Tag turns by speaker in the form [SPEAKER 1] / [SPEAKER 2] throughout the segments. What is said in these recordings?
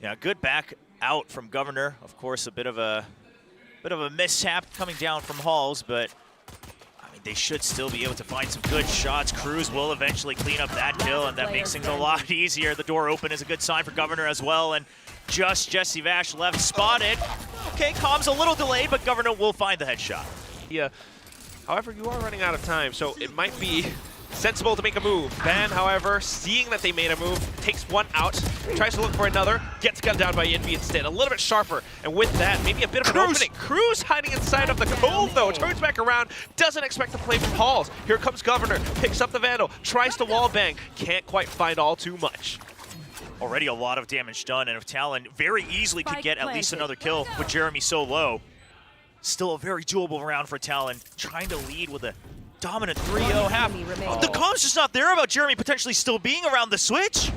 [SPEAKER 1] Yeah, good back out from Governor. Of course, a bit of a mishap coming down from Halls, but I mean, they should still be able to find some good shots. Cruz will eventually clean up that kill, and that makes things a lot easier. The door open is a good sign for Governor as well, and just Jesse Vash left spotted. Okay, Comm's a little delayed, but Governor will find the headshot.
[SPEAKER 2] Yeah. However, you are running out of time, so it might be sensible to make a move. Ban, however, seeing that they made a move, takes one out, tries to look for another, gets gunned down by Envy instead. A little bit sharper, and with that, maybe a bit of an opening. Cruz hiding inside of the cove, though. Turns back around, doesn't expect to play from Halls. Here comes Governor, picks up the Vandal, tries to wall bang, can't quite find all too much.
[SPEAKER 1] Already a lot of damage done, and if Talon very easily could get at least another kill with Jeremy so low. Still a very doable round for Talon, trying to lead with a dominant 3-0 half. The comms just not there about Jeremy potentially still being around the switch.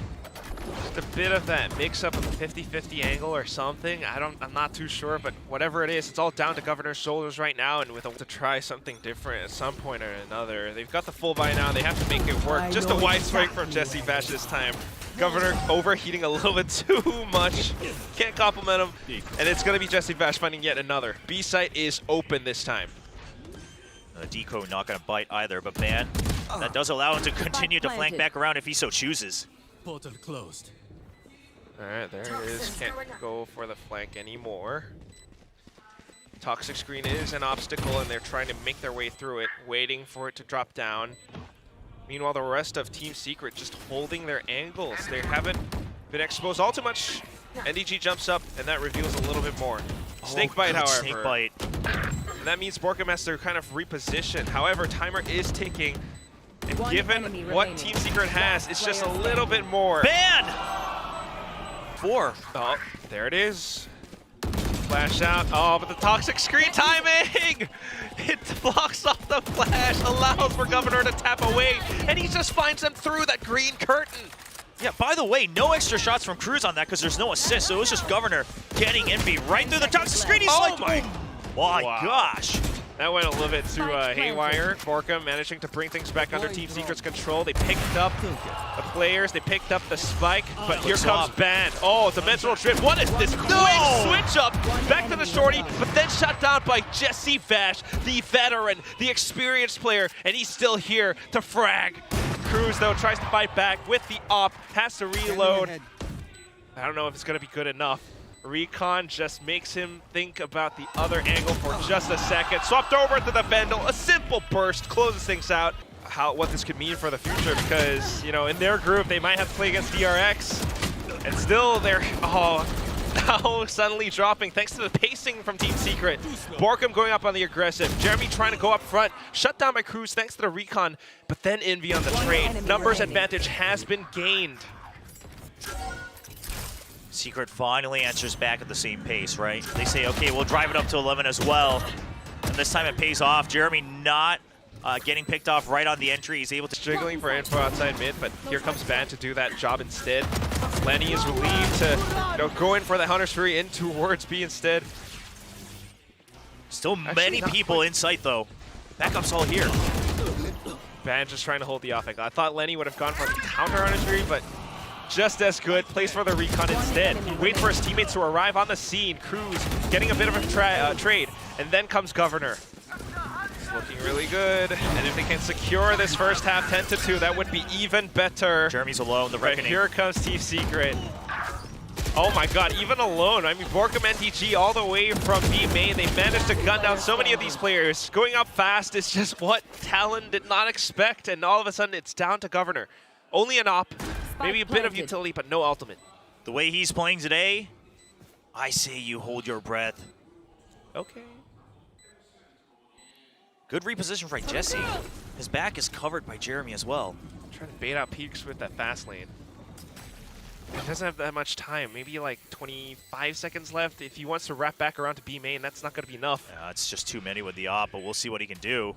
[SPEAKER 2] Just a bit of that mix-up of a 50-50 angle or something. I'm not too sure, but whatever it is, it's all down to Governor's shoulders right now, and to try something different at some point or another. They've got the full buy now. They have to make it work. Just a wide strike from Jesse Vash this time. Governor overheating a little bit too much. Can't compliment him, and it's going to be Jesse Vash finding yet another. B site is open this time.
[SPEAKER 1] Deco not going to bite either, but Ban, that does allow him to continue to flank back around if he so chooses.
[SPEAKER 3] Portal closed.
[SPEAKER 2] All right, there it is. Can't go for the flank anymore. Toxic screen is an obstacle, and they're trying to make their way through it, waiting for it to drop down. Meanwhile, the rest of Team Secret just holding their angles. They haven't been exposed all too much. NDG jumps up, and that reveals a little bit more. Snakebite, however.
[SPEAKER 1] Snakebite.
[SPEAKER 2] And that means Borkham has to kind of reposition. However, timer is ticking. And given what Team Secret has, it's just a little bit more.
[SPEAKER 1] Ban! 4.
[SPEAKER 2] Oh, there it is. Flash out. Oh, but the toxic screen timing! It blocks off the flash, allows for Governor to tap away, and he just finds them through that green curtain.
[SPEAKER 1] Yeah, by the way, no extra shots from Cruz on that because there's no assist, so it was just Governor getting Envy right through the toxic screen. He's like, my gosh.
[SPEAKER 2] That went a little bit too haywire. Borkham managing to bring things back under Team Secret's control. They picked up the players, they picked up the spike, but here comes Ban. Oh, dimensional drift. What is this quick switch up? Back to the shorty, but then shut down by Jesse Vash, the veteran, the experienced player, and he's still here to frag. Cruz, though, tries to fight back with the op, has to reload. I don't know if it's going to be good enough. Recon just makes him think about the other angle for just a second. Swapped over to the Vandal, a simple burst, closes things out. What this could mean for the future, because, you know, in their group, they might have to play against DRX, and still they're, now suddenly dropping thanks to the pacing from Team Secret. Borkham going up on the aggressive. Jeremy trying to go up front. Shut down by Cruz thanks to the recon, but then Envy on the trade. Numbers advantage has been gained.
[SPEAKER 1] Secret finally answers back at the same pace, right? They say, okay, we'll drive it up to 11 as well. And this time it pays off. Jeremy not getting picked off right on the entry. He's able to...
[SPEAKER 2] Jiggling for info outside mid, but here comes Ban to do that job instead. Lenny is relieved to go in for the Hunter's Fury in towards B instead.
[SPEAKER 1] Still many people in sight, though. Backup's all here.
[SPEAKER 2] Ban just trying to hold the off angle. I thought Lenny would have gone for the counter Hunter's Fury, but just as good. Plays for the recon instead. Wait for his teammates to arrive on the scene. Cruz getting a bit of a trade, and then comes Governor. It's looking really good, and if they can secure this first half 10-2, that would be even better.
[SPEAKER 1] Jeremy's alone, the reckoning.
[SPEAKER 2] Here comes Team Secret. Oh my god, even alone. I mean, Borkham NTG all the way from B main. They managed to gun down so many of these players. Going up fast is just what Talon did not expect, and all of a sudden it's down to Governor. Only an op, maybe a bit of utility, but no ultimate.
[SPEAKER 1] The way he's playing today, I say you hold your breath.
[SPEAKER 2] Okay.
[SPEAKER 1] Good reposition for Jesse. His back is covered by Jeremy as well.
[SPEAKER 2] Trying to bait out peaks with that fast lane. He doesn't have that much time. Maybe like 25 seconds left. If he wants to wrap back around to B main, that's not going to be enough.
[SPEAKER 1] Yeah, it's just too many with the op, but we'll see what he can do.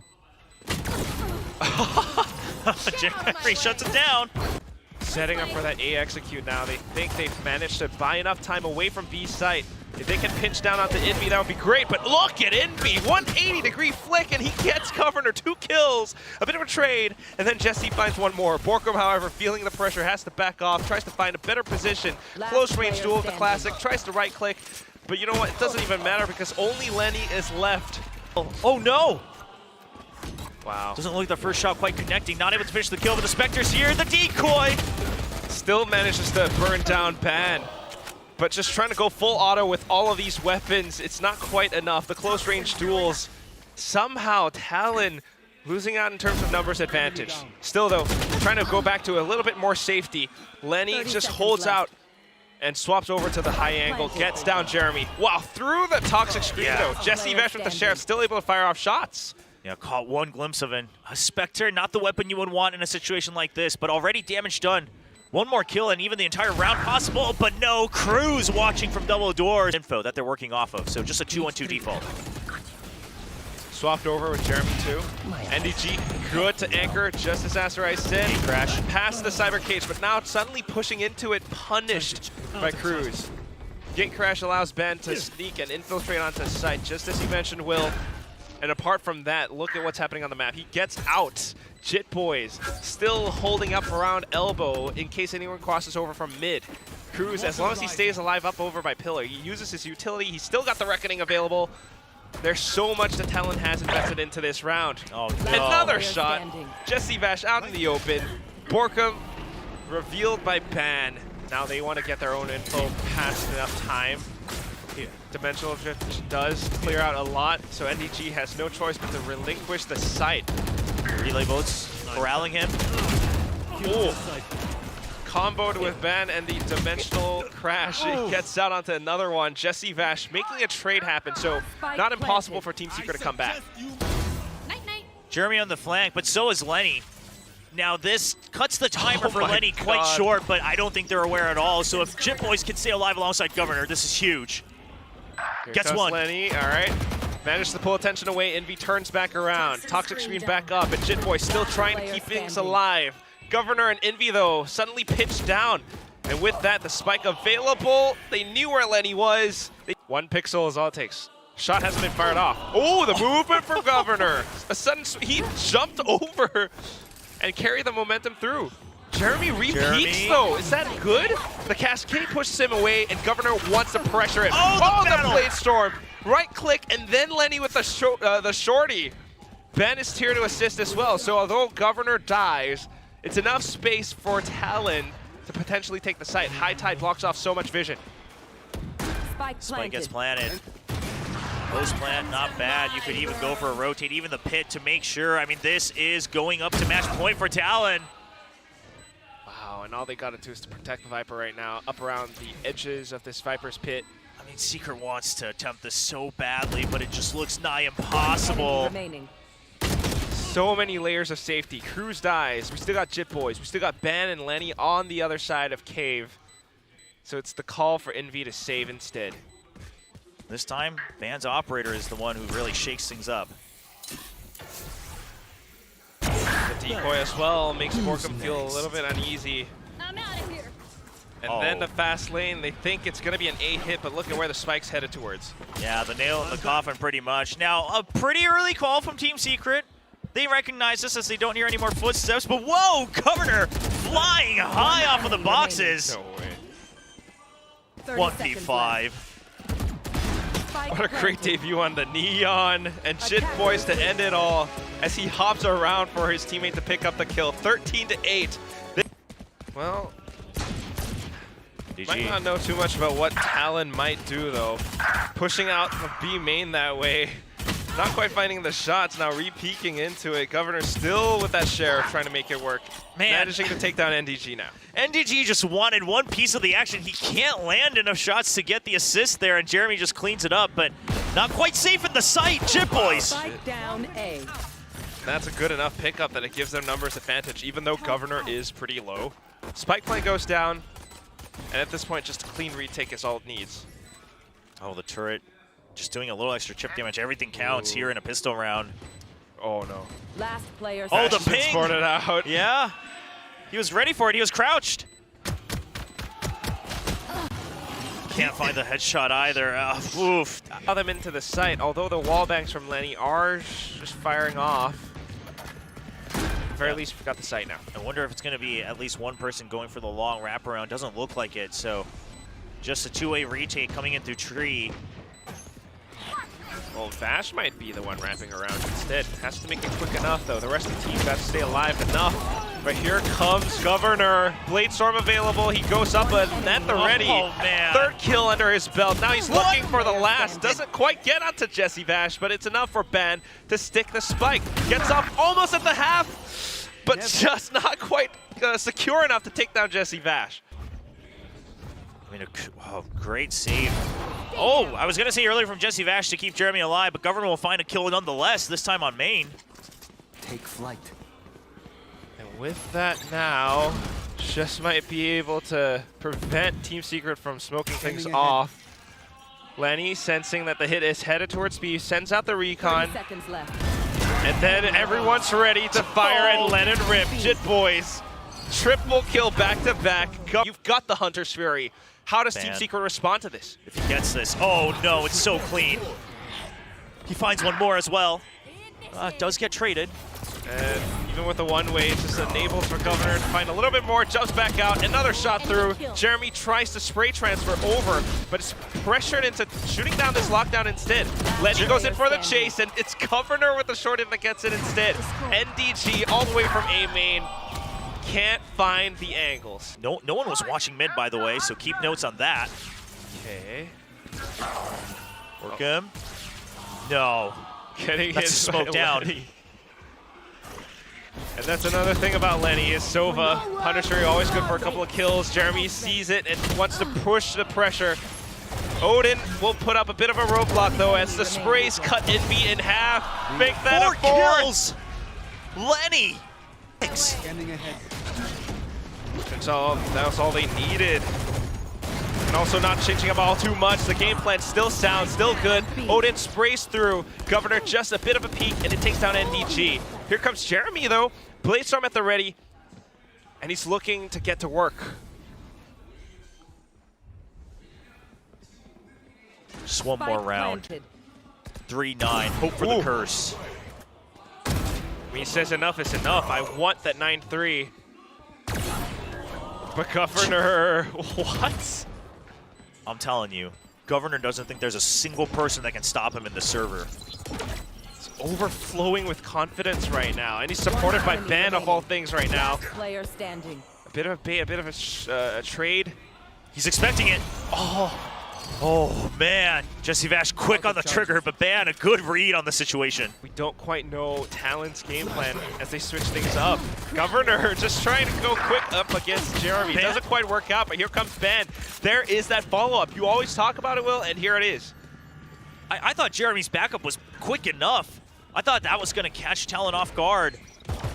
[SPEAKER 1] Jeremy shuts it down.
[SPEAKER 2] Setting up for that A execute now. They think they've managed to buy enough time away from B site. If they can pinch down onto Envy, that would be great. But look at Envy, 180-degree flick, and he gets Governor 2 kills. A bit of a trade, and then Jesse finds one more. Borkum, however, feeling the pressure, has to back off, tries to find a better position. Close range duel of the classic, tries to right click. But you know what, it doesn't even matter because only Lenny is left.
[SPEAKER 1] Oh no!
[SPEAKER 2] Wow.
[SPEAKER 1] Doesn't look like the first shot quite connecting. Not able to finish the kill, but the Spectre's here. The decoy!
[SPEAKER 2] Still manages to burn down Ban. But just trying to go full auto with all of these weapons, it's not quite enough. The close range duels, somehow Talon losing out in terms of numbers advantage. Still though, trying to go back to a little bit more safety. Lenny just holds out and swaps over to the high angle, gets down Jeremy. Wow, through the toxic screen though. Jesse Vesh with the Sheriff still able to fire off shots.
[SPEAKER 1] Yeah, caught one glimpse of a Spectre, not the weapon you would want in a situation like this, but already damage done. One more kill and even the entire round possible, but no, Cruz watching from double doors. Info that they're working off of, so just a 2-1-2 default.
[SPEAKER 2] Swapped over with Jeremy too. NDG good to anchor, just as Asarai said.
[SPEAKER 1] Crash.
[SPEAKER 2] Past the cyber cage, but now suddenly pushing into it, punished by Cruz. Gate crash allows Ben to sneak and infiltrate onto site, just as you mentioned, Will. And apart from that, look at what's happening on the map. He gets out. Jit Boys still holding up around elbow in case anyone crosses over from mid. Cruz, as long as he stays alive up over by Pillar, he uses his utility. He's still got the Reckoning available. There's so much that Talon has invested into this round.
[SPEAKER 1] Oh, no.
[SPEAKER 2] Another shot. Jesse Vash out in the open. Borkum revealed by Ban. Now they want to get their own info past enough time. Dimensional Drift does clear out a lot, so NDG has no choice but to relinquish the site.
[SPEAKER 1] Relay boats corralling him.
[SPEAKER 2] Ooh. Comboed with Ben and the Dimensional Crash. It gets out onto another one. Jesse Vash making a trade happen, so not impossible for Team Secret to come back.
[SPEAKER 1] Jeremy on the flank, but so is Lenny. Now this cuts the timer for Lenny
[SPEAKER 2] God.
[SPEAKER 1] quite short, but I don't think they're aware at all. So if Jit Boys can stay alive alongside Governor, this is huge.
[SPEAKER 2] Here
[SPEAKER 1] Gets
[SPEAKER 2] comes
[SPEAKER 1] one.
[SPEAKER 2] Lenny, all right. Managed to pull attention away. Envy turns back around. Toxic Screen back up, and Jit Boy still trying to keep things alive. Governor and Envy, though, suddenly pitched down. And with that, the spike available. They knew where Lenny was. One pixel is all it takes. Shot hasn't been fired off. Oh, the movement from Governor. A sudden, he jumped over and carried the momentum through. Jeremy repeats, though. Is that good? The Cascade pushes him away, and Governor wants to pressure it.
[SPEAKER 1] Oh, the
[SPEAKER 2] Blade Storm. Right click, and then Lenny with the shorty. Ben is here to assist as well. So although Governor dies, it's enough space for Talon to potentially take the site. High Tide blocks off so much vision.
[SPEAKER 1] Spike gets planted. Post plant, not bad. You could even go for a rotate, even the pit to make sure. I mean, this is going up to match point for Talon.
[SPEAKER 2] Wow, and all they got to do is to protect the Viper right now, up around the edges of this Viper's pit.
[SPEAKER 1] I mean, Secret wants to attempt this so badly, but it just looks nigh impossible.
[SPEAKER 2] So many layers of safety. Cruz dies. We still got Jit Boys. We still got Ben and Lenny on the other side of Cave. So it's the call for Envy to save instead.
[SPEAKER 1] This time, Ban's operator is the one who really shakes things up.
[SPEAKER 2] The decoy as well makes Borkum feel a little bit uneasy.
[SPEAKER 3] I'm out of here.
[SPEAKER 2] And then the fast lane, they think it's going to be an A hit, but look at where the spike's headed towards.
[SPEAKER 1] Yeah, the nail in the coffin pretty much. Now, a pretty early call from Team Secret. They recognize this as they don't hear any more footsteps, but whoa, Governor flying high off of the boxes.
[SPEAKER 2] No way.
[SPEAKER 1] 1v5.
[SPEAKER 2] What a great debut on the Neon, and Jit Boys to end it all as he hops around for his teammate to pick up the kill. 13-8. Well, might not know too much about what Talon might do though. Pushing out the B main that way. Not quite finding the shots, now re-peeking into it. Governor still with that Sheriff trying to make it work.
[SPEAKER 1] Man.
[SPEAKER 2] Managing to take down NDG now.
[SPEAKER 1] NDG just wanted one piece of the action. He can't land enough shots to get the assist there, and Jeremy just cleans it up, but not quite safe in the sight. Jit Boys.
[SPEAKER 3] Spike down A.
[SPEAKER 2] That's a good enough pickup that it gives them numbers advantage, even though Governor is pretty low. Spike plane goes down, and at this point, just a clean retake is all it needs.
[SPEAKER 1] Oh, the turret just doing a little extra chip damage. Everything counts here in a pistol round.
[SPEAKER 2] Oh no.
[SPEAKER 3] Last player.
[SPEAKER 1] Oh, the
[SPEAKER 2] Just been
[SPEAKER 1] ping!
[SPEAKER 2] sported out.
[SPEAKER 1] Yeah. He was ready for it. He was crouched. can't find the headshot either. Oof.
[SPEAKER 2] Allow them into the site, although the wall bangs from Lenny are just firing off. At the very least, we've got the site now.
[SPEAKER 1] I wonder if it's going to be at least one person going for the long wraparound. Doesn't look like it, so just a two-way retake coming in through tree.
[SPEAKER 2] Well, Vash might be the one wrapping around instead. Has to make it quick enough, though. The rest of the team got to stay alive enough. But here comes Governor. Bladestorm available. He goes up at the ready.
[SPEAKER 1] Oh, man.
[SPEAKER 2] Third kill under his belt. Now he's looking for the last. Doesn't quite get onto Jesse Vash, but it's enough for Ben to stick the spike. Gets up almost at the half, but just not quite secure enough to take down Jesse Vash.
[SPEAKER 1] I mean, great save. Oh, I was going to say earlier from Jesse Vash to keep Jeremy alive, but Governor will find a kill nonetheless, this time on main.
[SPEAKER 4] Take flight.
[SPEAKER 2] And with that now, just might be able to prevent Team Secret from smoking things off. Lenny, sensing that the hit is headed towards B, sends out the recon.
[SPEAKER 3] 30 seconds left.
[SPEAKER 2] And then everyone's ready to fire and let it rip. Jit boys, triple kill back to back. You've got the Hunter's Fury. How does Team Secret respond to this?
[SPEAKER 1] If he gets this, oh no, it's so clean. He finds one more as well. Does get traded.
[SPEAKER 2] And even with the one-way, it just enables for Governor to find a little bit more, jumps back out, another shot through. Jeremy tries to spray transfer over, but is pressured into shooting down this lockdown instead. Lenny goes in for the chase, and it's Governor with the short hit that gets it instead. NDG all the way from A main. Can't find the angles.
[SPEAKER 1] No one was watching mid, by the way, so keep notes on that.
[SPEAKER 2] Okay.
[SPEAKER 1] Work him. No.
[SPEAKER 2] Getting
[SPEAKER 1] That's
[SPEAKER 2] hit
[SPEAKER 1] smoked down.
[SPEAKER 2] Lenny. And that's another thing about Lenny is Sova. Punisher always good for a couple of kills. Jeremy sees it and wants to push the pressure. Odin will put up a bit of a roadblock though as the sprays cut Envy in half. Make that a 4
[SPEAKER 1] kills. Lenny.
[SPEAKER 4] Scanning ahead.
[SPEAKER 2] That was all they needed. And also not changing up all too much. The game plan still sound, still good. Odin sprays through. Governor just a bit of a peek, and it takes down NDG. Here comes Jeremy, though. Bladestorm at the ready. And he's looking to get to work.
[SPEAKER 1] Just one more round.
[SPEAKER 3] Planted.
[SPEAKER 1] 3-9. Hope for the curse.
[SPEAKER 2] When he says enough is enough, I want that 9-3. But Governor, what?
[SPEAKER 1] I'm telling you, Governor doesn't think there's a single person that can stop him in the server.
[SPEAKER 2] He's overflowing with confidence right now, and he's supported by Ben of all things right now.
[SPEAKER 3] Player standing.
[SPEAKER 2] A bit of a bait, a bit of a trade.
[SPEAKER 1] He's expecting it. Oh man, Jesse Vash quick on the trigger, but man, a good read on the situation.
[SPEAKER 2] We don't quite know Talon's game plan as they switch things up. Governor just trying to go quick up against Jeremy. It doesn't quite work out, but here comes Ben. There is that follow-up. You always talk about it, Will, and here it is.
[SPEAKER 1] I thought Jeremy's backup was quick enough. I thought that was going to catch Talon off guard.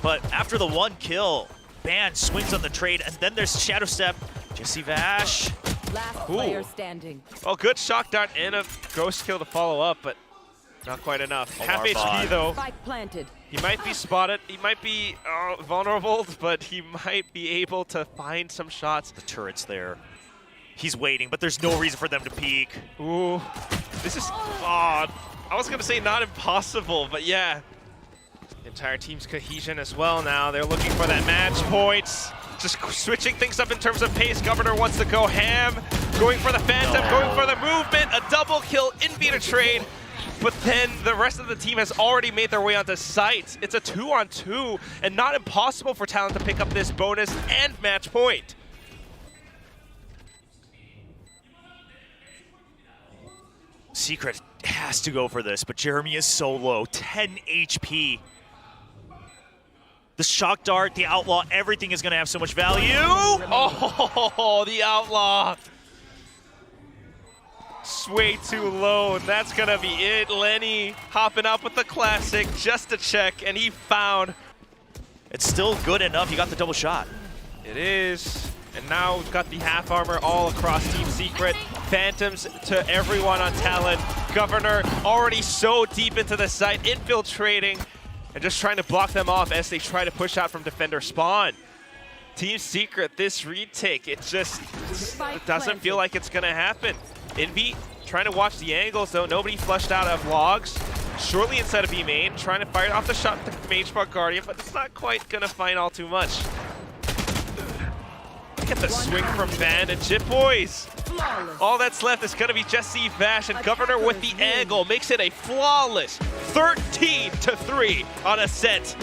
[SPEAKER 1] But after the one kill, Ben swings on the trade, and then there's Shadow Step. Jesse Vash.
[SPEAKER 3] Last player standing.
[SPEAKER 2] Well, good shock dart and a ghost kill to follow up, but not quite enough. Half HP though.
[SPEAKER 3] Spike planted.
[SPEAKER 2] He might be spotted. He might be vulnerable, but he might be able to find some shots.
[SPEAKER 1] The turret's there. He's waiting, but there's no reason for them to peek.
[SPEAKER 2] Ooh, this is odd. I was gonna say not impossible, but yeah. The entire team's cohesion as well now. They're looking for that match points. Just switching things up in terms of pace. Governor wants to go ham. Going for the Phantom, going for the movement. A double kill, in-beat a trade. But then the rest of the team has already made their way onto site. It's a 2-on-2 and not impossible for Talon to pick up this bonus and match point.
[SPEAKER 1] Secret has to go for this, but Jeremy is so low, 10 HP. The shock dart, the outlaw, everything is gonna have so much value.
[SPEAKER 2] Oh, the outlaw. It's way too low, and that's gonna be it. Lenny hopping up with the classic just to check, and he found.
[SPEAKER 1] It's still good enough, he got the double shot.
[SPEAKER 2] It is. And now we've got the half armor all across Team Secret. Phantoms to everyone on Talon. Governor already so deep into the site, infiltrating, and just trying to block them off as they try to push out from defender spawn. Team Secret, this retake, it just
[SPEAKER 3] Spike
[SPEAKER 2] doesn't feel like it's gonna happen. Envy trying to watch the angles though, nobody flushed out of logs. Shortly inside of B main, trying to fire off the shot to Mage Spark Guardian, but it's not quite gonna find all too much. Look at the swing from Van and Chip Boys.
[SPEAKER 3] Flawless.
[SPEAKER 2] All that's left is gonna be Jesse Vash, and Governor with the angle makes it a flawless 13-3 on Ascent.